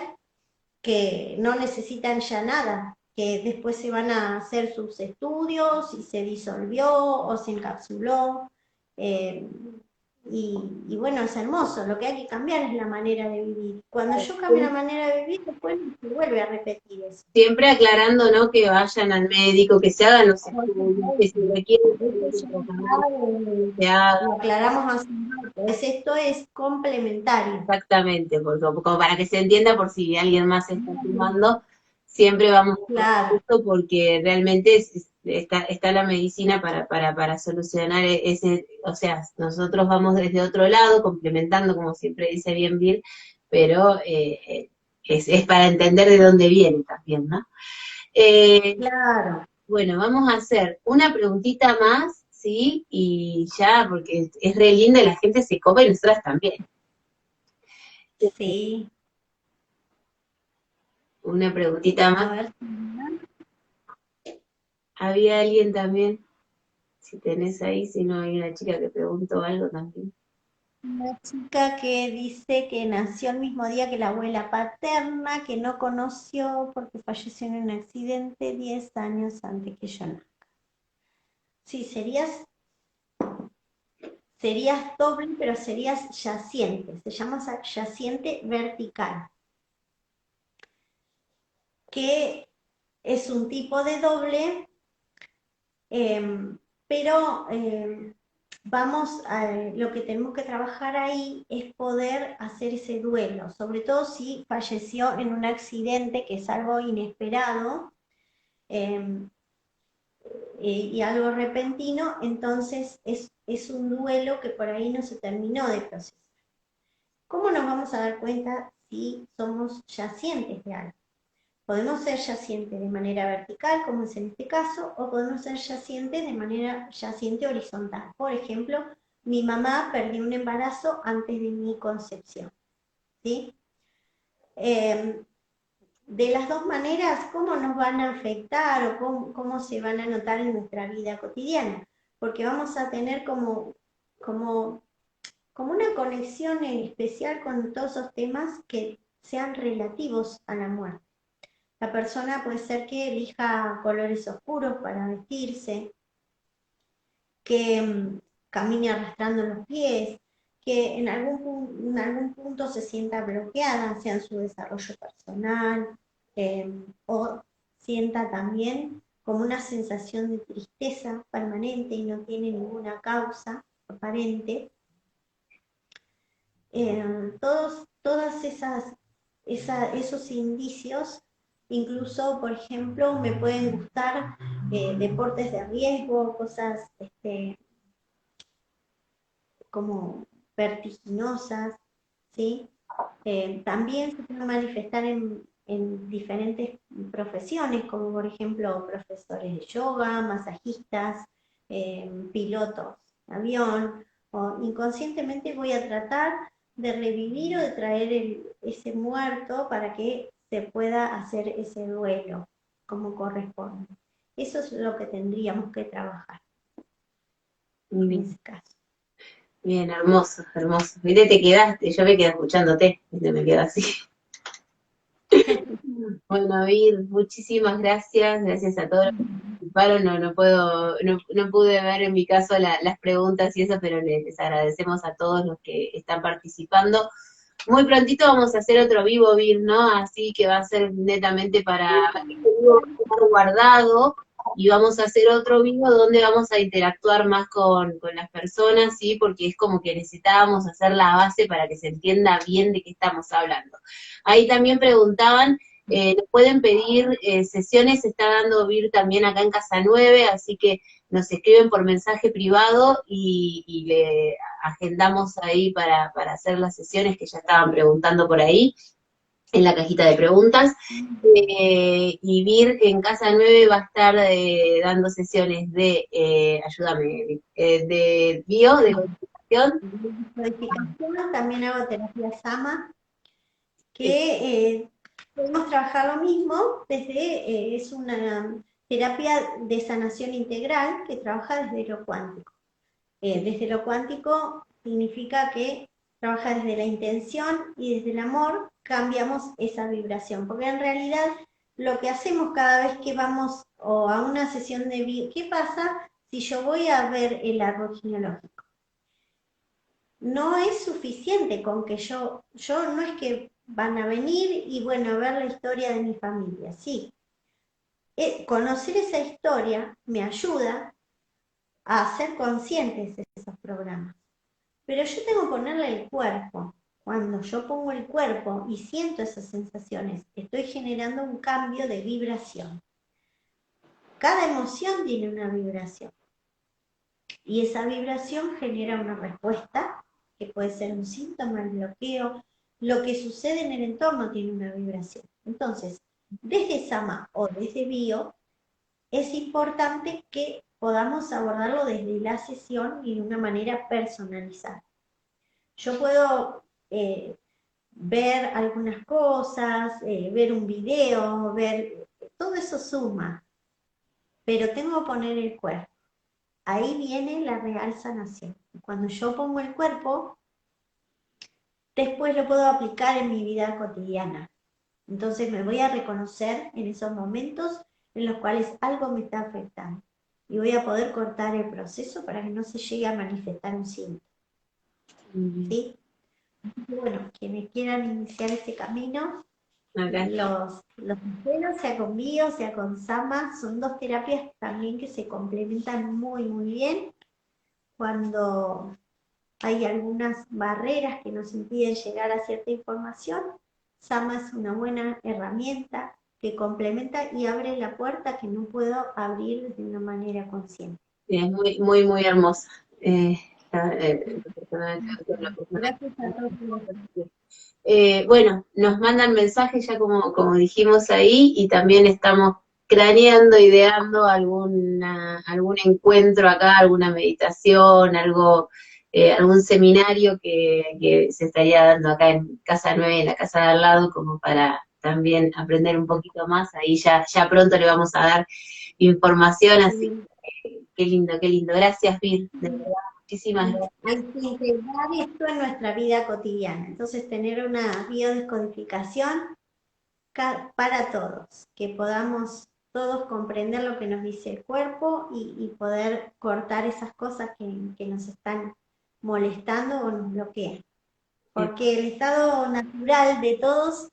S2: que no necesitan ya nada, que después se van a hacer sus estudios y se disolvió o se encapsuló. eh, y bueno, es hermoso, lo que hay que cambiar es la manera de vivir. Cuando yo cambio la manera de vivir, después no se vuelve a repetir eso.
S1: Siempre aclarando, ¿no? Que vayan al médico, que se hagan los
S2: Por
S1: estudios, que si
S2: supuesto,
S1: requieren
S2: eso
S1: algún
S2: ya
S1: tratamiento,
S2: está,
S1: se haga.
S2: lo aclaramos hace un rato, esto es complementario.
S1: Exactamente, como para que se entienda por si alguien más se está sumando, siempre vamos a
S2: Claro,
S1: esto porque realmente está la medicina para solucionar ese, o sea, nosotros vamos desde otro lado, complementando, como siempre dice bien Bill, pero es para entender de dónde viene también, ¿no? Eh,
S2: claro,
S1: bueno, vamos a hacer una preguntita más, ¿sí? Y ya, porque es re linda y la gente se copa y nosotras también.
S2: sí.
S1: Una preguntita
S2: A
S1: más.
S2: ver,
S1: Había alguien también. Si tenés ahí, si no hay una chica que preguntó algo también.
S2: Una chica que dice que nació el mismo día que la abuela paterna, que no conoció porque falleció en un accidente 10 años antes que yo nazca. Sí, serías doble, pero serías yaciente. Se llama yaciente vertical, que es un tipo de doble, pero lo que tenemos que trabajar ahí es poder hacer ese duelo, sobre todo si falleció en un accidente, que es algo inesperado eh, y algo repentino, entonces es un duelo que por ahí no se terminó de procesar. ¿Cómo nos vamos a dar cuenta si somos yacientes de algo? Podemos ser yacientes de manera vertical, como es en este caso, o podemos ser yacientes de manera yaciente horizontal. Por ejemplo, mi mamá perdió un embarazo antes de mi concepción. ¿Sí? De las dos maneras, ¿cómo nos van a afectar o cómo se van a notar en nuestra vida cotidiana? Porque vamos a tener como una conexión en especial con todos esos temas que sean relativos a la muerte. La persona puede ser que elija colores oscuros para vestirse, que camine arrastrando los pies, que en algún punto se sienta bloqueada, sea en su desarrollo personal, o sienta también como una sensación de tristeza permanente y no tiene ninguna causa aparente. Todas esos indicios, incluso, por ejemplo, me pueden gustar deportes de riesgo, cosas como vertiginosas, ¿sí? También se puede manifestar en diferentes profesiones, como por ejemplo profesores de yoga, masajistas, pilotos de avión, o inconscientemente voy a tratar de revivir o de traer ese muerto para que se pueda hacer ese duelo como corresponde. Eso es lo que tendríamos que trabajar en ese caso.
S1: Bien, hermoso, hermoso. Viste, te quedaste, yo me quedé escuchándote, viste, me quedo así. Bueno, Vir, muchísimas gracias, gracias a todos los que participaron. No pude ver en mi caso las preguntas y eso, pero les agradecemos a todos los que están participando. Muy prontito vamos a hacer otro vivo, Vir, ¿no? Así que va a ser netamente para este vivo va a quedar guardado y vamos a hacer otro vivo donde vamos a interactuar más con las personas, ¿sí? Porque es como que necesitábamos hacer la base para que se entienda bien de qué estamos hablando. Ahí también preguntaban, nos pueden pedir sesiones, se está dando Vir también acá en Casa 9, así que nos escriben por mensaje privado y le agendamos ahí para hacer las sesiones que ya estaban preguntando por ahí, en la cajita de preguntas. Y Vir en Casa 9 va a estar dando sesiones de, ayúdame, de bio, de
S2: Codificación, también hago terapia Sama, que podemos trabajar lo mismo es una terapia de sanación integral que trabaja desde lo cuántico. Desde lo cuántico significa que trabaja desde la intención y desde el amor cambiamos esa vibración, porque en realidad lo que hacemos cada vez que vamos o a una sesión de vida, ¿qué pasa si yo voy a ver el árbol genealógico? No es suficiente con que yo no es que van a venir y bueno, a ver la historia de mi familia, sí. Conocer esa historia me ayuda a ser conscientes de esos programas. Pero yo tengo que ponerle el cuerpo. Cuando yo pongo el cuerpo y siento esas sensaciones, estoy generando un cambio de vibración. Cada emoción tiene una vibración. Y esa vibración genera una respuesta, que puede ser un síntoma, el bloqueo. Lo que sucede en el entorno tiene una vibración. Entonces, desde Sama o desde Bio, es importante que podamos abordarlo desde la sesión y de una manera personalizada. Yo puedo ver algunas cosas, ver un video, todo eso suma, pero tengo que poner el cuerpo. ahí viene la real sanación. Cuando yo pongo el cuerpo, después lo puedo aplicar en mi vida cotidiana. Entonces me voy a reconocer en esos momentos en los cuales algo me está afectando. Y voy a poder cortar el proceso para que no se llegue a manifestar un síntoma. ¿Sí? Bueno, quienes quieran iniciar este camino, los buenos, sea con Bio, sea con Sama, son dos terapias también que se complementan muy, muy bien. Cuando hay algunas barreras que nos impiden llegar a cierta información, Sama es una buena herramienta que complementa y abre la puerta que no puedo abrir de una manera consciente.
S1: Es muy, muy, muy hermosa.
S2: Gracias a todos.
S1: Bueno, nos mandan mensajes ya como dijimos ahí, y también estamos craneando, ideando algún encuentro acá, alguna meditación, algún seminario que se estaría dando acá en Casa 9, en la casa de al lado, como para también aprender un poquito más. Ahí ya pronto le vamos a dar información, así que qué lindo, qué lindo. Gracias, Vir, de verdad, muchísimas gracias.
S2: Hay que integrar esto en nuestra vida cotidiana. Entonces, tener una biodescodificación para todos, que podamos todos comprender lo que nos dice el cuerpo y poder cortar esas cosas que nos están molestando o nos bloquean. Porque el estado natural de todos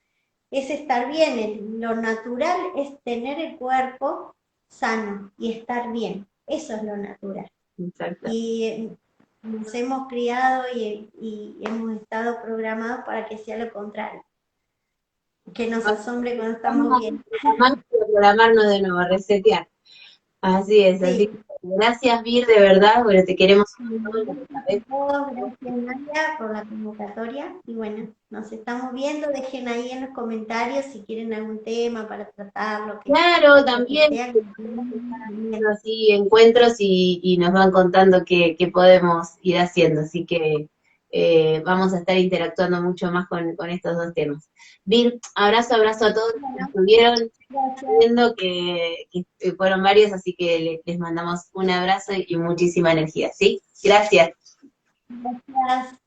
S2: es estar bien. Lo natural es tener el cuerpo sano y estar bien. Eso es lo natural.
S1: Exacto.
S2: Y nos hemos criado y hemos estado programados para que sea lo contrario. Que nos asombre cuando estamos bien.
S1: Vamos a programarnos de nuevo, a resetear. Así es, así que gracias, Vir, de verdad, bueno, te queremos un montón.
S2: Gracias, Nadia, por la convocatoria. Y bueno, nos estamos viendo. Dejen ahí en los comentarios si quieren algún tema para tratarlo.
S1: Claro, también así encuentros y nos van contando qué podemos ir haciendo, así que vamos a estar interactuando mucho más con estos dos temas. Vir, abrazo a todos los que estuvieron viendo, que fueron varios, así que les mandamos un abrazo y muchísima energía, ¿sí? Gracias.
S2: Gracias.